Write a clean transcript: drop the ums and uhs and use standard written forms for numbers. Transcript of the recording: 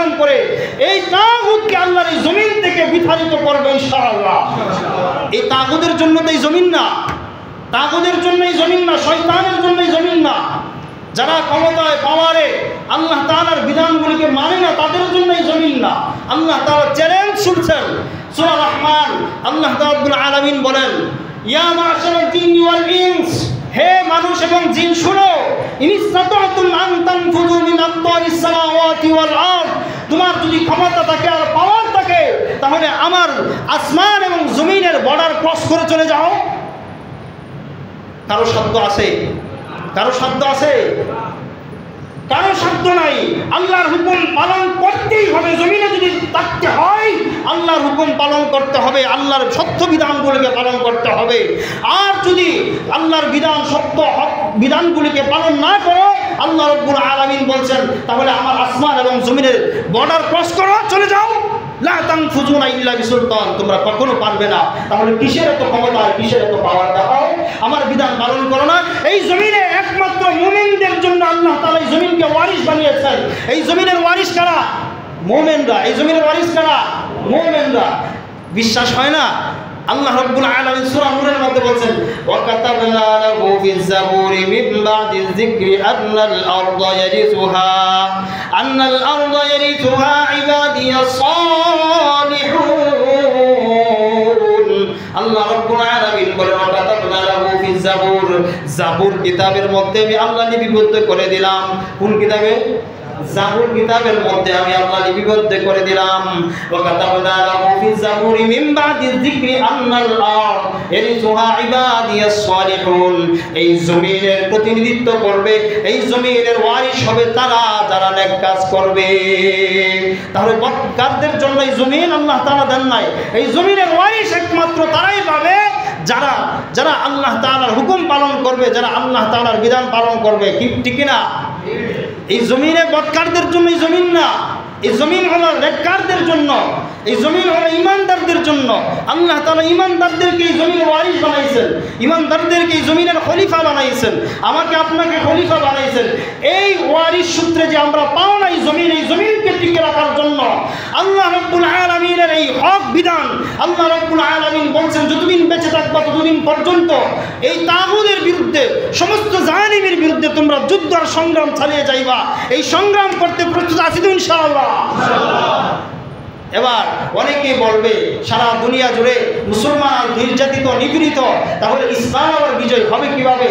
অবস্থান করে এই তাগুতকে আল্লাহর এই জমিন থেকে বিতাড়িত করবে ইনশাআল্লাহ। এই তাগুতের জন্য তো এই জমিন না, তাগুতের জন্য এই জমিন না, শয়তানের জন্য এই জমিন না। যারা ক্ষমতায় পাওয়ারে আল্লাহ তাআলার বিধানগুলিকে মানে না, তাদের জন্য এই জমিন না। আল্লাহ তাআলা চ্যালেঞ্জ ছুড়ছেন সূরা রহমান। আল্লাহ রাব্বুল আলামিন বলেন, ইয়া মা'শারাল জিন্নি ওয়াল ইনস, হে মানুষ এবং জিন শুনো, ইনিসতাতাতুম আন তানফুযু মিন আকতারিস সামাওয়াতি ওয়াল আরদ, তোমার যদি ক্ষমতা থাকে আর পাওয়ার থাকে তাহলে আমার আসমান এবং জমিনের বর্ডার ক্রস করে চলে যাও। কারো শব্দ আছে? কারো শব্দ আছে? কারো শব্দ নাই। আল্লাহর হুকুম পালন করতেই হবে। জমিনে যদি থাকতে হয় আল্লাহর হুকুম পালন করতে হবে, আল্লাহর সত্য বিধানগুলিকে পালন করতে হবে। আর যদি আল্লাহর বিধান সত্য বিধানগুলিকে পালন না করো, আল্লাহ রাব্বুল আলামিন বলছেন তাহলে আমার আসমান এবং জমিনের বর্ডার ক্রস করো, চলে যাও। লা তানফুযুনা ইল্লা বিসুলতান, তোমরা কখনো পারবে না। তাহলে কিসের এত ক্ষমতা, কিসের এত পাওয়ার দেখাও? আমার বিধান পালন করো না। এই জমিনে একমাত্র মুমিনদের জন্য আল্লাহ তাআলা এই জমিনকে ওয়ারিশ বানিয়েছেন। এই জমিনের ওয়ারিশ কারা? মুমিনরা। এই জমিনের ওয়ারিশ কারা? মুমিনরা। বিশ্বাস হয় না? আল্লাহ রাব্বুল আলামিন সূরা নূরের মধ্যে বলেন, ওয়া কাতাবনা লাহু ফিজ জাবুরি মিন বা'দি যিকরি আন্নাল আরদা ইয়ারিসুহা ইবাদিয়াস সালিহুন। আল্লাহ রাব্বুল আলামিন বলেন, ওয়া কাতাবনা লাহু ফিজ জাবুর, জাবুর কিতাবের মধ্যে আমি আল্লাহ লিপিবদ্ধ করে দিলাম। কোন কিতাবে? জাবুর কিতাবের মধ্যে আমি আল্লাহ লিপিবদ্ধ করে দিলাম। ওয়া কাতাবনা লাহু ফিজ জাবুরি মিন বা'দি যিকরি আন্নাল আরদ ইয়ারিসুহা ইবাদিয়াস সালিহুন। এই জমিনের প্রতিনিধিত্ব করবে, এই জমিনের ওয়ারিশ হবে তারা যারা নেক কাজ করবে। তাহলে বদকারদের জন্য এই জমিন আল্লাহ তাআলা দেন নাই। এই জমিনের ওয়ারিশ একমাত্র তারাই পাবে যারা যারা আল্লাহ তাআলার হুকুম পালন করবে, যারা আল্লাহ তাআলার বিধান পালন করবে। ঠিক না? এই জমিনে বদকারদের জন্য এই জমিন না, এই জমিন হলো নেককারদের জন্য, এই জমিন হলো ইমানদারদের জন্য। আল্লাহ তাআলা ইমানদারদেরকে এই জমিনের ওয়ারিশ বানাইছেন, ইমানদারদেরকে এই জমিনের খলিফা বানাইছেন, আমাকে আপনাকে খলিফা বানাইছেন। এই ওয়ারিশ সূত্রে যে আমরা পাও না এই জমিন, এই জমিনকে টিকে রাখার জন্য আল্লাহ রাব্বুল আলামিনের এই হক বিধান। আল্লাহ রাব্বুল আলামিন বলছেন, যতদিন বেঁচে থাকবা ততদিন পর্যন্ত এই তাগুতের বিরুদ্ধে, সমস্ত জালিমের বিরুদ্ধে তোমরা যুদ্ধ আর সংগ্রাম চালিয়ে যাইবা। এই সংগ্রাম করতে প্রস্তুত আছি তো ইনশাআল্লাহ? এবার অনেকেই বলবে সারা দুনিয়া জুড়ে মুসলমান নির্যাতিত, নিপীড়িত, তাহলে ইসলাম আবার বিজয় হবে কিভাবে?